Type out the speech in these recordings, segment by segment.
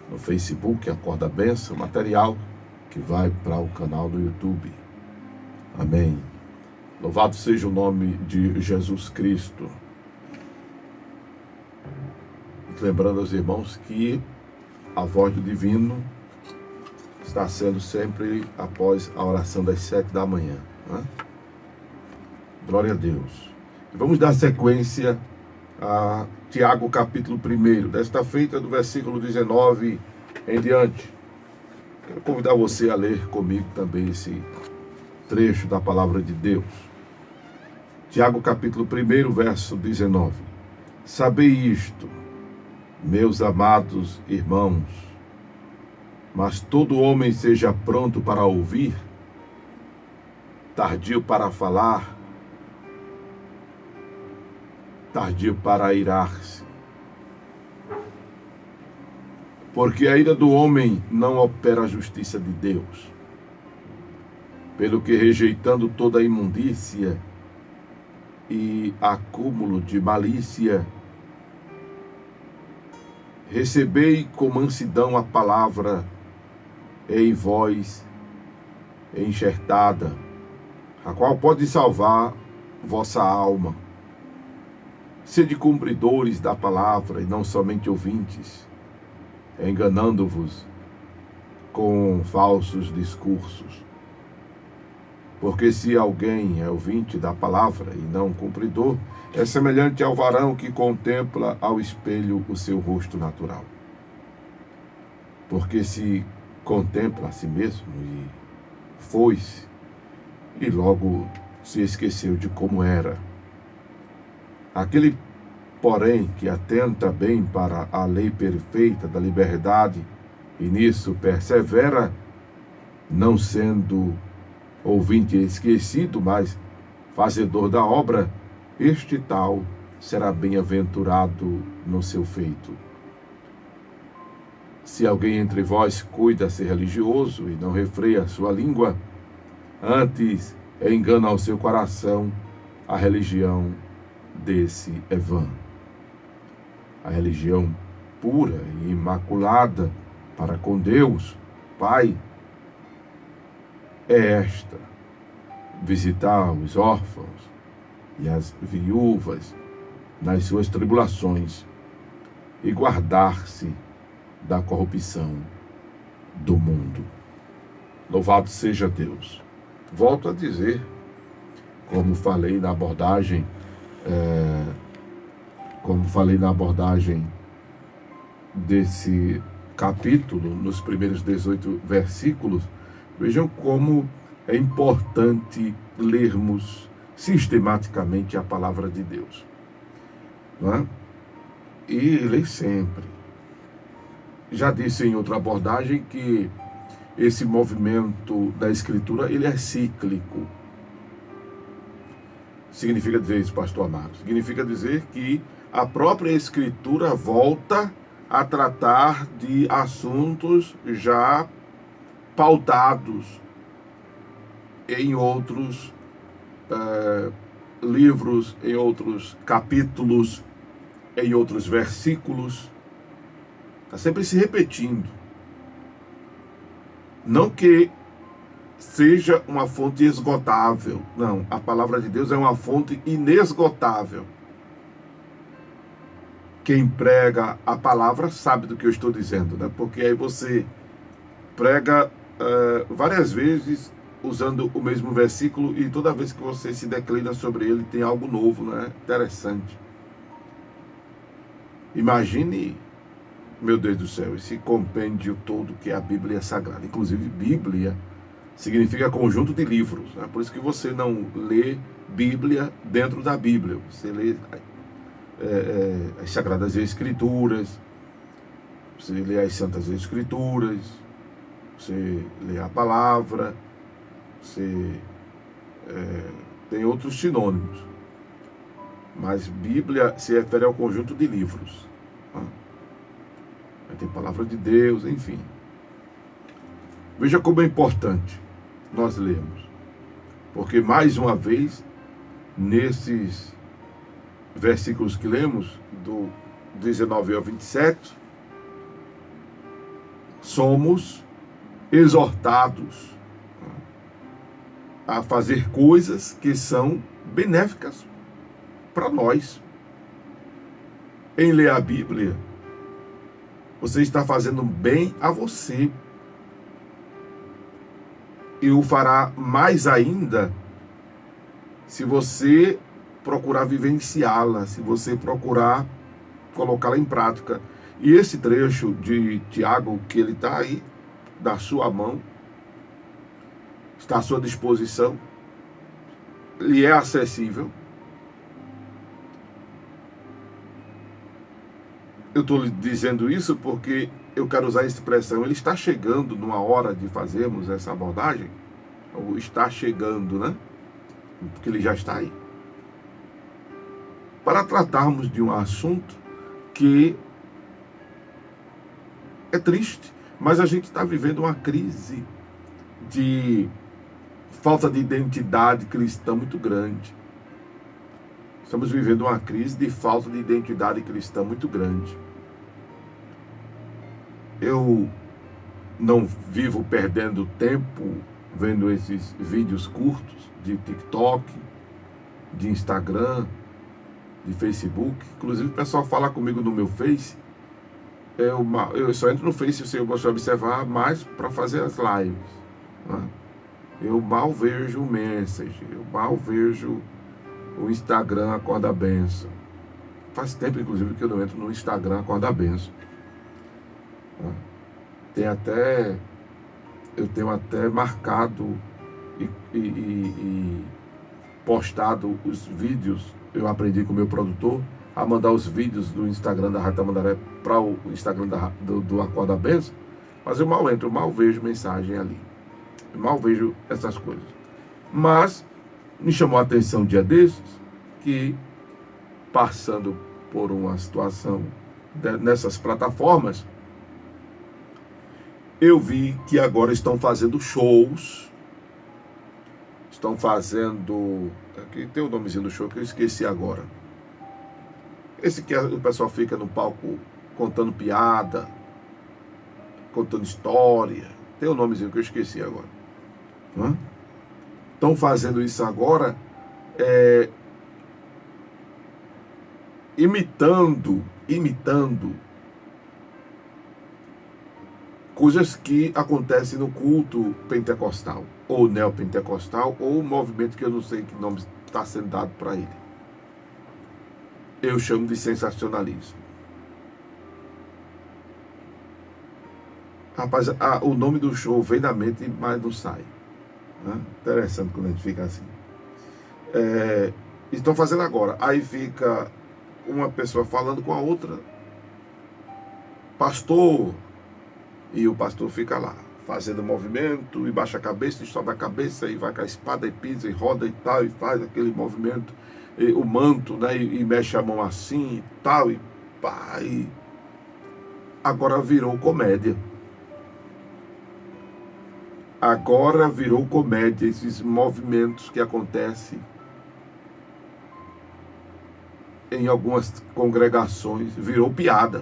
no Facebook, Acorda Bênção, material que vai para o canal do YouTube. Amém. Louvado seja o nome de Jesus Cristo. Lembrando aos irmãos que a voz do divino está sendo sempre após a oração das 7 da manhã. Né? Glória a Deus. E vamos dar sequência a Tiago capítulo 1, desta feita do versículo 19 em diante. Quero convidar você a ler comigo também esse trecho da palavra de Deus. Tiago capítulo 1, verso 19. Sabei isto, meus amados irmãos, mas todo homem seja pronto para ouvir, tardio para falar, tardio para irar-se. Porque a ira do homem não opera a justiça de Deus. Pelo que, rejeitando toda a imundícia e acúmulo de malícia, recebei com mansidão a palavra em vós enxertada, a qual pode salvar vossa alma. Sede cumpridores da palavra e não somente ouvintes, enganando-vos com falsos discursos. Porque se alguém é ouvinte da palavra e não cumpridor, é semelhante ao varão que contempla ao espelho o seu rosto natural. Porque se contempla a si mesmo e foi-se, e logo se esqueceu de como era. Aquele, porém, que atenta bem para a lei perfeita da liberdade e nisso persevera, não sendo ouvinte esquecido, mas fazedor da obra, este tal será bem-aventurado no seu feito. Se alguém entre vós cuida ser religioso e não refreia a sua língua, antes engana ao seu coração, a religião desse é vã. A religião pura e imaculada para com Deus, Pai, é esta: visitar os órfãos e as viúvas nas suas tribulações e guardar-se da corrupção do mundo. Louvado seja Deus. Volto a dizer, como falei na abordagem desse capítulo, nos primeiros 18 versículos, vejam como é importante lermos sistematicamente a palavra de Deus. Não é? E ler sempre. Já disse em outra abordagem que esse movimento da Escritura, ele é cíclico. Significa dizer isso, pastor amado? Significa dizer que a própria Escritura volta a tratar de assuntos já pautados em outros livros, em outros capítulos, em outros versículos. Está sempre se repetindo. Não que seja uma fonte esgotável. Não, a palavra de Deus é uma fonte inesgotável. Quem prega a palavra sabe do que eu estou dizendo, né? Porque aí você prega várias vezes usando o mesmo versículo e toda vez que você se declina sobre ele tem algo novo, né? Interessante. Imagine, meu Deus do céu, esse compêndio todo que é a Bíblia Sagrada. Inclusive, Bíblia significa conjunto de livros, né? Por isso que você não lê Bíblia dentro da Bíblia. Você lê as Sagradas Escrituras, você lê as Santas Escrituras, você lê a palavra, você tem outros sinônimos. Mas Bíblia se refere ao conjunto de livros. Né? Tem palavra de Deus, enfim. Veja como é importante nós lermos. Porque, mais uma vez, nesses versículos que lemos, do 19 ao 27, somos exortados a fazer coisas que são benéficas para nós. Em ler a Bíblia, você está fazendo bem a você. E o fará mais ainda se você procurar vivenciá-la, se você procurar colocá-la em prática. E esse trecho de Tiago, que ele está aí, da sua mão, está à sua disposição, lhe é acessível. Eu estou lhe dizendo isso porque eu quero usar a expressão, ele está chegando numa hora de fazermos essa abordagem, ou está chegando, né? Porque ele já está aí. Para tratarmos de um assunto que é triste, mas a gente está vivendo uma crise de falta de identidade cristã muito grande. Estamos vivendo uma crise de falta de identidade cristã muito grande. Eu não vivo perdendo tempo vendo esses vídeos curtos de TikTok, de Instagram, de Facebook. Inclusive o pessoal fala comigo no meu Face. Eu só entro no Face se eu gosto de observar mais para fazer as lives, né? Eu mal vejo o Message, eu mal vejo o Instagram Acorda Benção. Faz tempo, inclusive, que eu não entro no Instagram Acorda Benção. Eu tenho até marcado e postado os vídeos. Eu aprendi com o meu produtor a mandar os vídeos do Instagram da Rádio Tamandaré para o Instagram do Acorda Benção, mas eu mal entro, eu mal vejo mensagem ali. Eu mal vejo essas coisas. Mas me chamou a atenção um dia desses que, passando por uma situação nessas plataformas, eu vi que agora estão fazendo shows, estão fazendo... Aqui tem o nomezinho do show que eu esqueci agora. Esse que o pessoal fica no palco contando piada, contando história. Tem o nomezinho que eu esqueci agora. Estão fazendo isso agora, imitando coisas que acontecem no culto pentecostal, ou neopentecostal, ou movimento que eu não sei que nome está sendo dado para ele. Eu chamo de sensacionalismo. Rapaz, o nome do show vem na mente, mas não sai. Interessante quando a gente fica assim. Estão fazendo agora. Aí fica uma pessoa falando com a outra. Pastor. E o pastor fica lá, fazendo movimento, e baixa a cabeça, e sobe a cabeça, e vai com a espada, e pisa, e roda e tal, e faz aquele movimento, e o manto, né, e mexe a mão assim, e tal, e pá, e... Agora virou comédia. Agora virou comédia, esses movimentos que acontecem em algumas congregações, virou piada.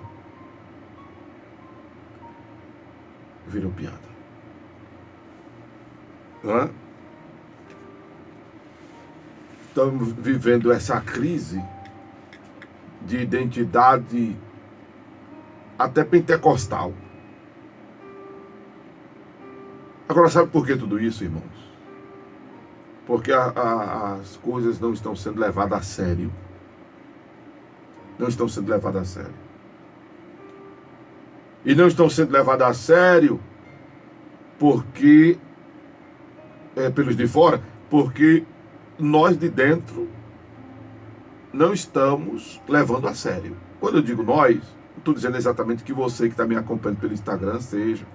Virou piada. Estamos vivendo essa crise de identidade até pentecostal. Agora, sabe por que tudo isso, irmãos? Porque as coisas não estão sendo levadas a sério. Não estão sendo levadas a sério. E não estão sendo levadas a sério porque, pelos de fora, porque nós de dentro não estamos levando a sério. Quando eu digo nós, não estou dizendo exatamente que você que está me acompanhando pelo Instagram seja,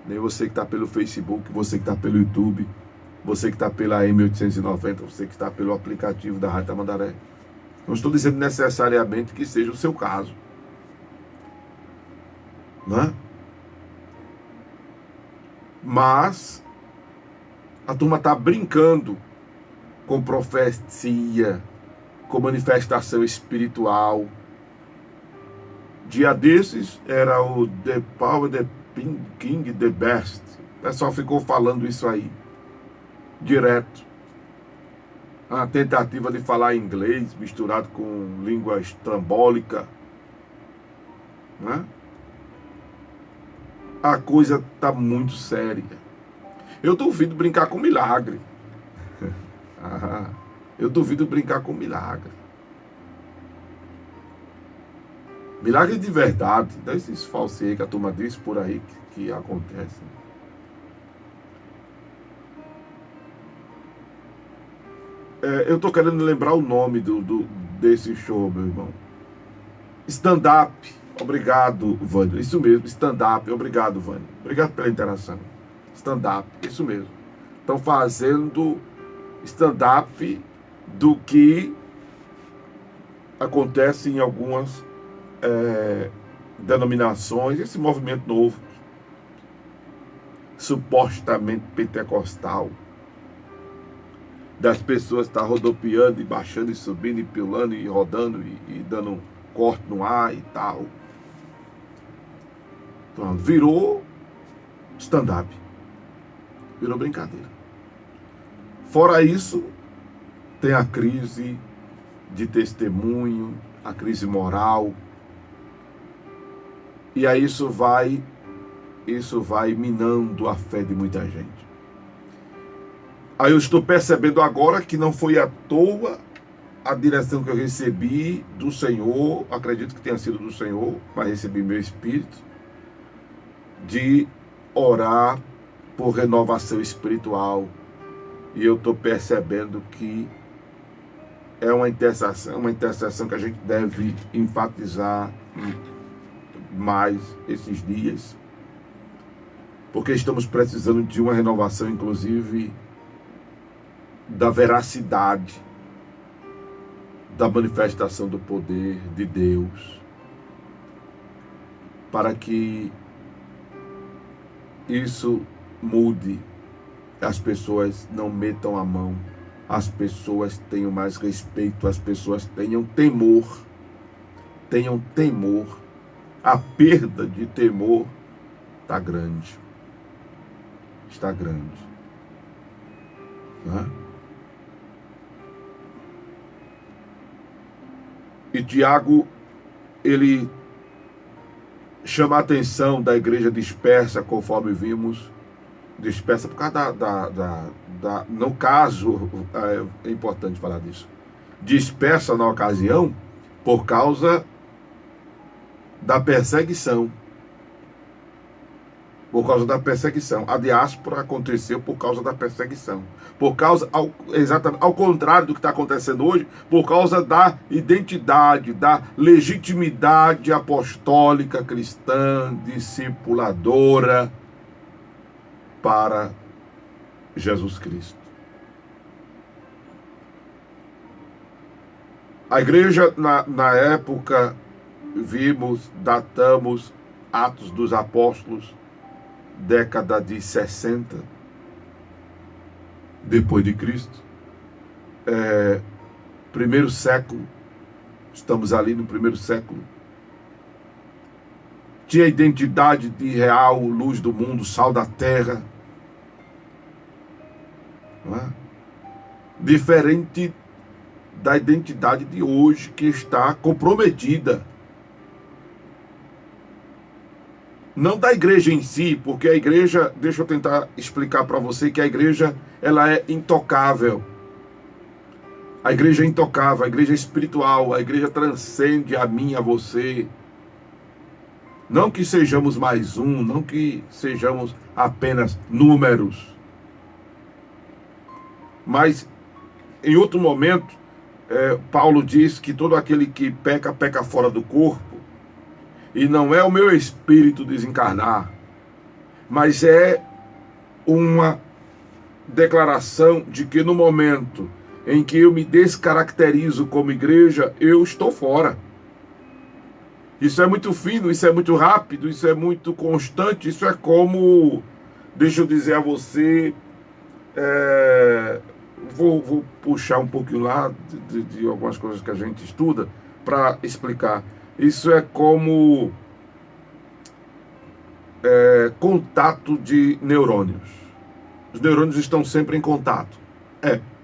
nem você que está pelo Facebook, você que está pelo YouTube, você que está pela M890, você que está pelo aplicativo da Rádio Tamandaré. Não estou dizendo necessariamente que seja o seu caso. Né? Mas a turma está brincando com profecia, com manifestação espiritual. Dia desses era o The Power, The King the Best. O pessoal ficou falando isso aí, direto. Uma tentativa de falar inglês misturado com língua estrambólica, né? A coisa está muito séria. Eu duvido brincar com milagre. Eu duvido brincar com milagre. Milagre de verdade, não esses falseiros que a turma diz por aí que acontecem. Eu estou querendo lembrar o nome desse show, meu irmão. Stand-up. Obrigado, Vânia. Isso mesmo, stand-up. Obrigado, Vânia. Obrigado pela interação. Stand-up, isso mesmo. Estão fazendo stand-up do que acontece em algumas denominações, esse movimento novo, supostamente pentecostal, das pessoas estar rodopiando e baixando e subindo e pulando e rodando e dando corte no ar e tal. Então, virou stand-up, virou brincadeira. Fora isso, tem a crise de testemunho, a crise moral. E aí isso vai minando a fé de muita gente. Aí eu estou percebendo agora que não foi à toa a direção que eu recebi do Senhor, acredito que tenha sido do Senhor, mas recebi meu espírito, de orar por renovação espiritual. E eu estou percebendo que é uma intercessão que a gente deve enfatizar mais esses dias, porque estamos precisando de uma renovação, inclusive, da veracidade da manifestação do poder de Deus, para que isso mude, as pessoas não metam a mão, as pessoas tenham mais respeito, as pessoas tenham temor. A perda de temor está grande. Né? E Tiago, ele chama a atenção da igreja dispersa, conforme vimos, dispersa por causa no caso, é importante falar disso, dispersa na ocasião por causa da perseguição. Por causa da perseguição. A diáspora aconteceu por causa da perseguição. Exatamente ao contrário do que está acontecendo hoje, por causa da identidade, da legitimidade apostólica cristã, discipuladora para Jesus Cristo. A igreja, na época, datamos Atos dos Apóstolos, década de 60 depois de Cristo, primeiro século, estamos ali no primeiro século. Tinha identidade de real, luz do mundo, sal da terra, não é? Diferente da identidade de hoje, que está comprometida. Não da igreja em si, porque a igreja, deixa eu tentar explicar para você que a igreja, ela é intocável. A igreja é intocável, a igreja é espiritual, a igreja transcende a mim, a você. Não que sejamos mais um, não que sejamos apenas números. Mas, em outro momento, Paulo diz que todo aquele que peca, peca fora do corpo. E não é o meu espírito desencarnar, mas é uma declaração de que no momento em que eu me descaracterizo como igreja, eu estou fora. Isso é muito fino, isso é muito rápido, isso é muito constante, isso é como, deixa eu dizer a você, vou puxar um pouquinho lá de algumas coisas que a gente estuda para explicar. Isso é como contato de neurônios. Os neurônios estão sempre em contato.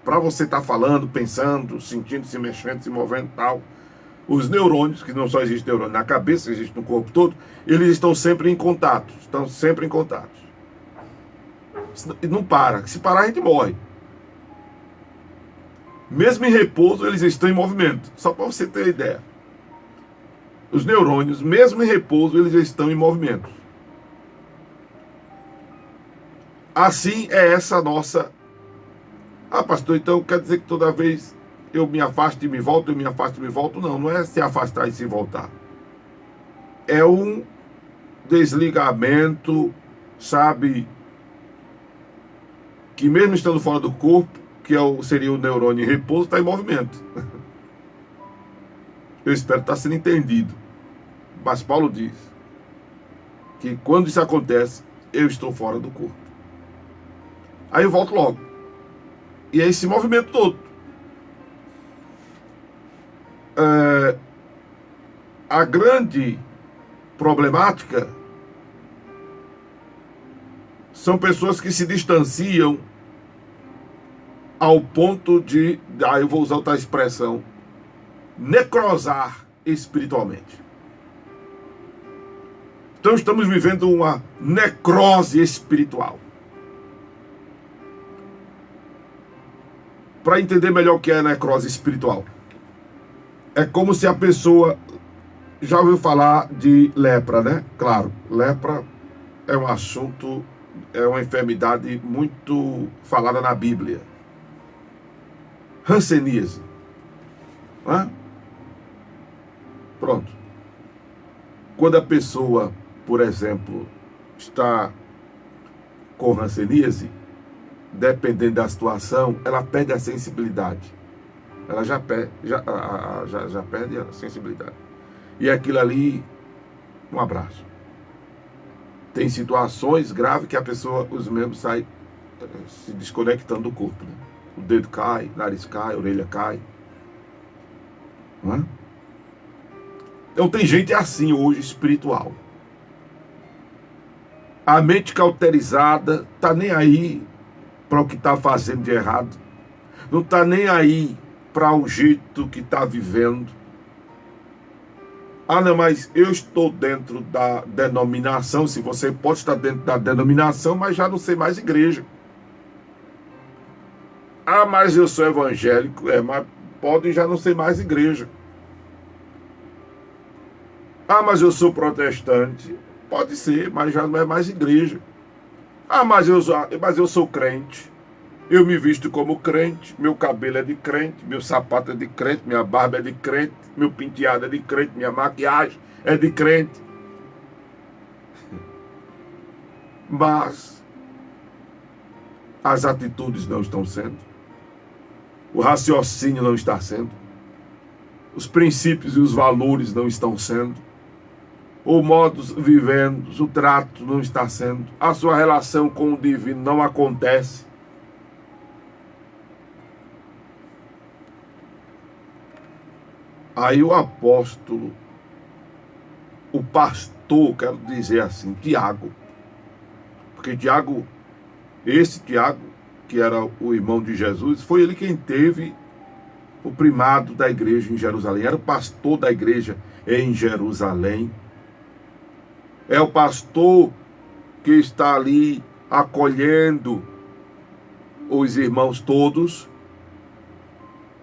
Para você estar falando, pensando, sentindo, se mexendo, se movendo e tal, os neurônios, que não só existe neurônio na cabeça, existe no corpo todo, eles estão sempre em contato. Estão sempre em contato. E não para. Se parar, a gente morre. Mesmo em repouso, eles estão em movimento. Só para você ter ideia. Os neurônios, mesmo em repouso, eles estão em movimento. Assim é essa nossa... Ah, pastor, então quer dizer que toda vez eu me afasto e me volto, eu me afasto e me volto? Não, não é se afastar e se voltar. É um desligamento, sabe, que mesmo estando fora do corpo, que seria o neurônio em repouso, está em movimento. Eu espero estar sendo entendido. Mas Paulo diz que quando isso acontece, eu estou fora do corpo. Aí eu volto logo. E é esse movimento todo. A grande problemática são pessoas que se distanciam ao ponto de, eu vou usar outra expressão, necrosar espiritualmente. Então estamos vivendo uma necrose espiritual. Para entender melhor o que é a necrose espiritual, é como se a pessoa... Já ouviu falar de lepra, né? Claro, lepra é um assunto, é uma enfermidade muito falada na Bíblia. Hanseníase. Né? Pronto. Quando a pessoa, por exemplo, está com hanseníase, dependendo da situação, ela perde a sensibilidade. Ela já perde a sensibilidade. E aquilo ali, um abraço. Tem situações graves que a pessoa, os membros saem se desconectando do corpo. Né? O dedo cai, o nariz cai, a orelha cai. Não é? Então tem gente assim hoje, espiritual. A mente cauterizada, tá nem aí para o que está fazendo de errado. Não está nem aí para o jeito que está vivendo. Ah, não, mas eu estou dentro da denominação. Se você pode estar dentro da denominação, mas já não sei mais igreja. Ah, mas eu sou evangélico. Mas pode já não ser mais igreja. Ah, mas eu sou protestante. Pode ser, mas já não é mais igreja. Ah, mas eu sou crente. Eu me visto como crente, meu cabelo é de crente, meu sapato é de crente, minha barba é de crente, meu penteado é de crente, minha maquiagem é de crente. Mas as atitudes não estão sendo, o raciocínio não está sendo, os princípios e os valores não estão sendo, o modus vivendo, o trato não está sendo, a sua relação com o divino não acontece. Aí o apóstolo, o pastor, quero dizer assim, Tiago, porque esse Tiago, que era o irmão de Jesus, foi ele quem teve o primado da igreja em Jerusalém, era o pastor da igreja em Jerusalém, é o pastor que está ali acolhendo os irmãos todos.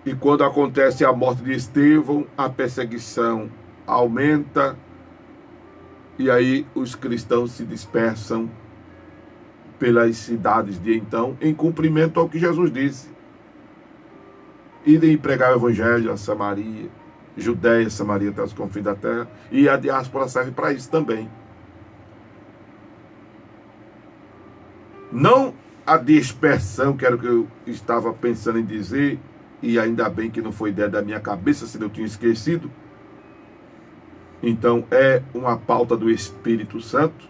E quando acontece a morte de Estevão, a perseguição aumenta. E aí os cristãos se dispersam pelas cidades de então, em cumprimento ao que Jesus disse. Idem pregar o evangelho a Samaria, Judéia, Samaria, até os confins da terra. E a diáspora serve para isso também. Não a dispersão, que era o que eu estava pensando em dizer, e ainda bem que não foi ideia da minha cabeça, se eu tinha esquecido. Então é uma pauta do Espírito Santo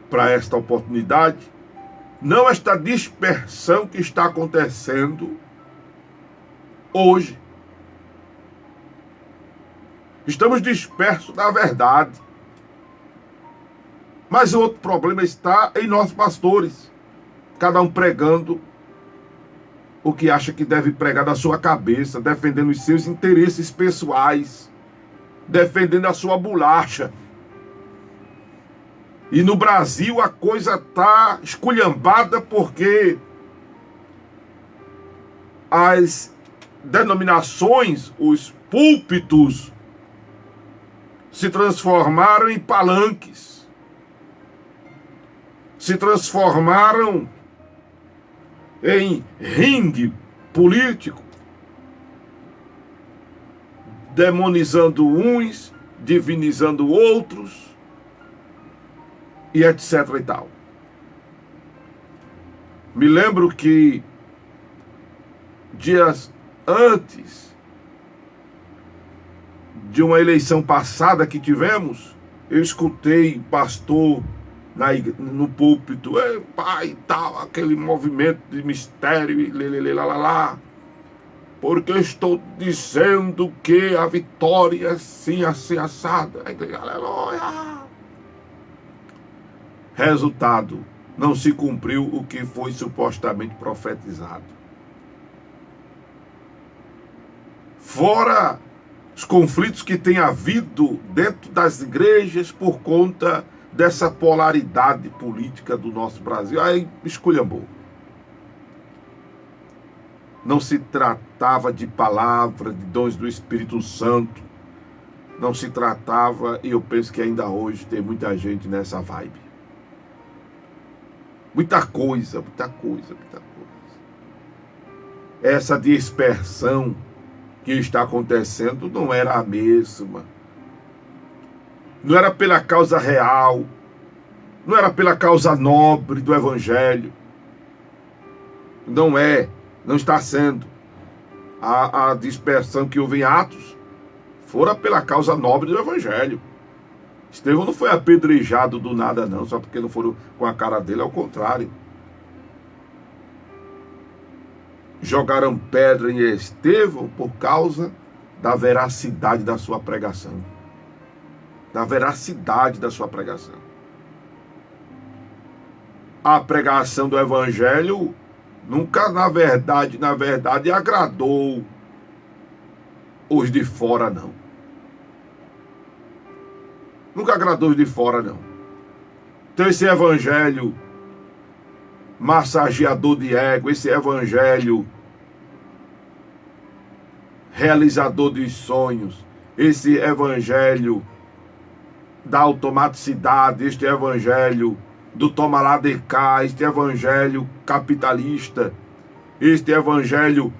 para esta oportunidade. Não esta dispersão que está acontecendo hoje. Estamos dispersos da verdade. Mas o outro problema está em nós pastores, cada um pregando o que acha que deve pregar da sua cabeça, defendendo os seus interesses pessoais, defendendo a sua bolacha. E no Brasil a coisa está esculhambada porque as denominações, os púlpitos, se transformaram em palanques, se transformaram em ringue político, demonizando uns, divinizando outros, e etc e tal. Me lembro que dias antes de uma eleição passada que tivemos, eu escutei pastor no púlpito, pai, tal, aquele movimento de mistério, lá, porque eu estou dizendo que a vitória é assim, assim, assada. Aleluia! Resultado, não se cumpriu o que foi supostamente profetizado. Fora os conflitos que tem havido dentro das igrejas por conta dessa polaridade política do nosso Brasil. Aí esculhambou. Não se tratava de palavra, de dons do Espírito Santo. Não se tratava, e eu penso que ainda hoje tem muita gente nessa vibe. Muita coisa. Essa dispersão que está acontecendo não era a mesma. Não era pela causa real, não era pela causa nobre do Evangelho. Não está sendo. A dispersão que houve em Atos fora pela causa nobre do Evangelho. Estevão não foi apedrejado do nada não, só porque não foram com a cara dele, ao contrário. Jogaram pedra em Estevão por causa da veracidade da sua pregação. Da veracidade da sua pregação. A pregação do Evangelho nunca, na verdade, agradou os de fora, não. Nunca agradou os de fora, não. Então esse Evangelho massageador de ego, esse Evangelho realizador dos sonhos, esse Evangelho da automaticidade, este Evangelho do toma lá de cá, este Evangelho capitalista, este Evangelho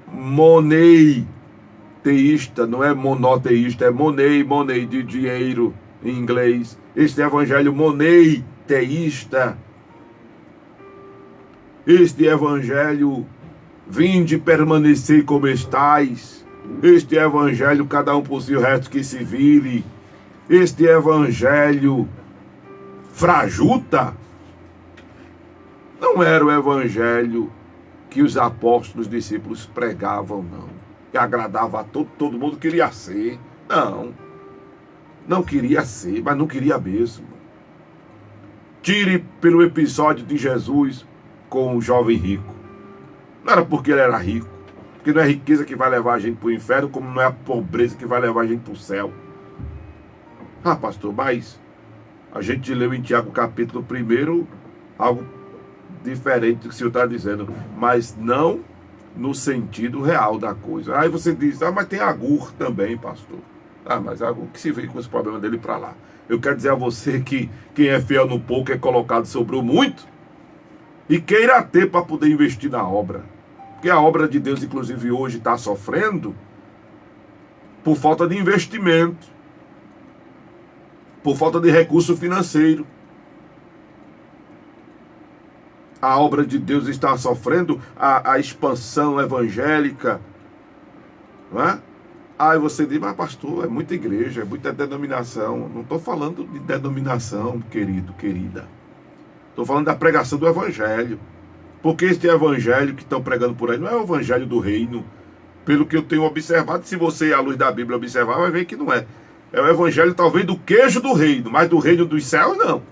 moneiteísta, não é monoteísta, é money de dinheiro em inglês, este Evangelho moneiteísta, este Evangelho vinde permanecer como estais, este Evangelho cada um por si, o resto que se vire, este Evangelho frajuta, não era o Evangelho que os apóstolos, os discípulos pregavam, não. Que agradava a todo mundo queria ser. Não queria ser, mas não queria mesmo. Tire pelo episódio de Jesus com o jovem rico. Não era porque ele era rico, porque não é a riqueza que vai levar a gente para o inferno, como não é a pobreza que vai levar a gente para o céu. Pastor, mas a gente leu em Tiago capítulo 1 algo diferente do que o senhor está dizendo, mas não no sentido real da coisa. Aí você diz, mas tem Agur também, pastor. Mas Agur que se veio com esse problema dele para lá. Eu quero dizer a você que quem é fiel no pouco é colocado sobre o muito, e queira ter para poder investir na obra. Porque a obra de Deus, inclusive hoje, está sofrendo por falta de investimento, por falta de recurso financeiro. A obra de Deus está sofrendo a expansão evangélica, não é? Aí você diz, mas pastor, é muita igreja, é muita denominação. Não estou falando de denominação, querido, querida. Estou falando da pregação do Evangelho. Porque este Evangelho que estão pregando por aí não é o Evangelho do reino. Pelo que eu tenho observado, se você, à luz da Bíblia, observar, vai ver que não é. É o Evangelho talvez do queijo do reino, mas do reino dos céus não.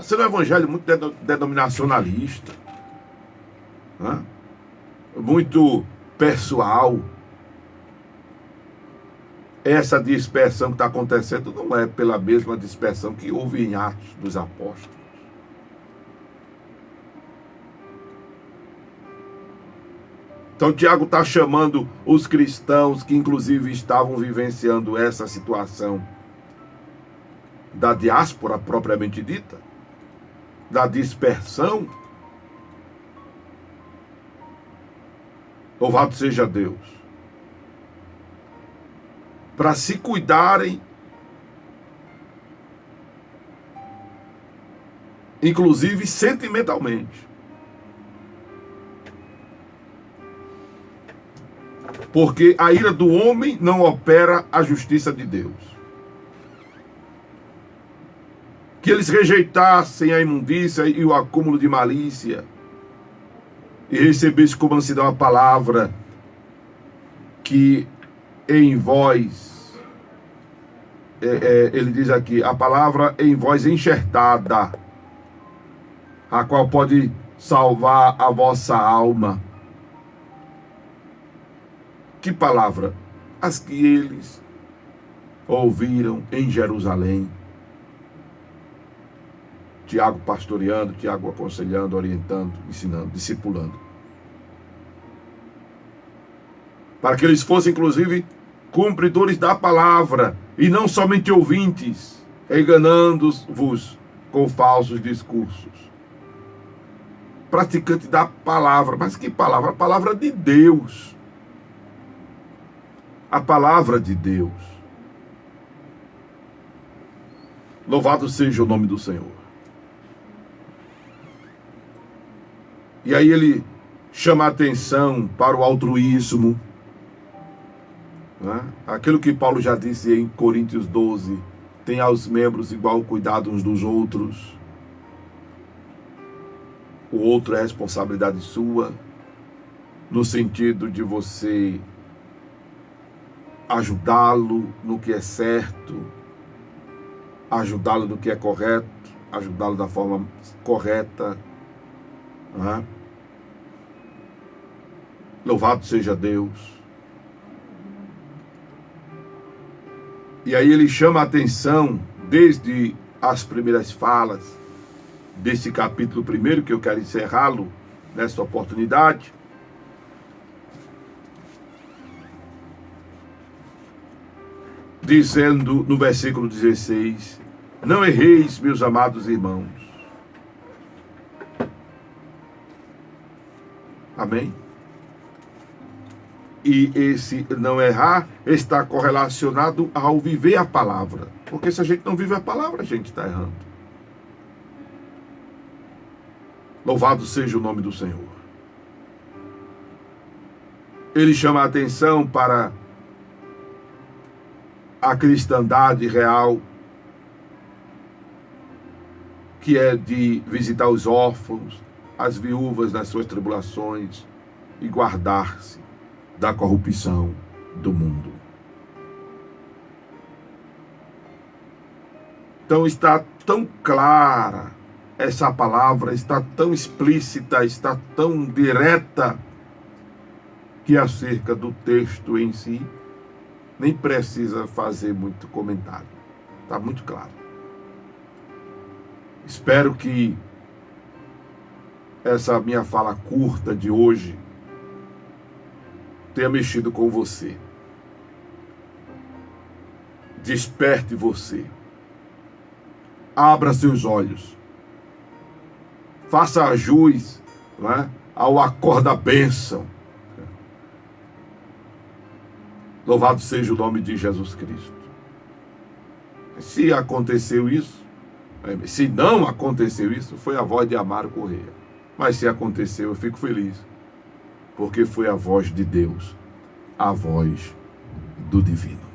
sendo um evangelho muito denominacionalista, né? Muito pessoal. Essa dispersão que está acontecendo não é pela mesma dispersão que houve em Atos dos Apóstolos. Então Tiago está chamando os cristãos que inclusive estavam vivenciando essa situação da diáspora propriamente dita, da dispersão. Louvado seja Deus. Para se cuidarem, inclusive sentimentalmente. Porque a ira do homem não opera a justiça de Deus. Que eles rejeitassem a imundícia e o acúmulo de malícia e recebessem como mansidão a palavra que em vós, ele diz aqui, a palavra em vós enxertada, a qual pode salvar a vossa alma. Que palavra? As que eles ouviram em Jerusalém. Tiago pastoreando, Tiago aconselhando, orientando, ensinando, discipulando. Para que eles fossem, inclusive, cumpridores da palavra, e não somente ouvintes, enganando-vos com falsos discursos. Praticante da palavra. Mas que palavra? A palavra de Deus. A palavra de Deus. Louvado seja o nome do Senhor. E aí ele chama a atenção para o altruísmo, né? Aquilo que Paulo já disse em Coríntios 12, tem aos membros igual cuidado uns dos outros. O outro é responsabilidade sua, no sentido de você ajudá-lo no que é certo, ajudá-lo no que é correto, ajudá-lo da forma correta, né? Louvado seja Deus. E aí ele chama a atenção, desde as primeiras falas desse capítulo 1, que eu quero encerrá-lo nesta oportunidade, dizendo no versículo 16, não erreis, meus amados irmãos. Amém? E esse não errar está correlacionado ao viver a palavra. Porque se a gente não vive a palavra, a gente está errando. Louvado seja o nome do Senhor. Ele chama a atenção para a cristandade real, que é de visitar os órfãos, as viúvas nas suas tribulações e guardar-se da corrupção do mundo. Então está tão clara essa palavra, está tão explícita, está tão direta, que acerca do texto em si nem precisa fazer muito comentário. Está muito claro. Espero que essa minha fala curta de hoje tenha mexido com você. Desperte você. Abra seus olhos. Faça jus, né, ao acorda bênção. Louvado seja o nome de Jesus Cristo. Se aconteceu isso, se não aconteceu isso, foi a voz de Amaro Correia. Mas se aconteceu, eu fico feliz, porque foi a voz de Deus, a voz do divino.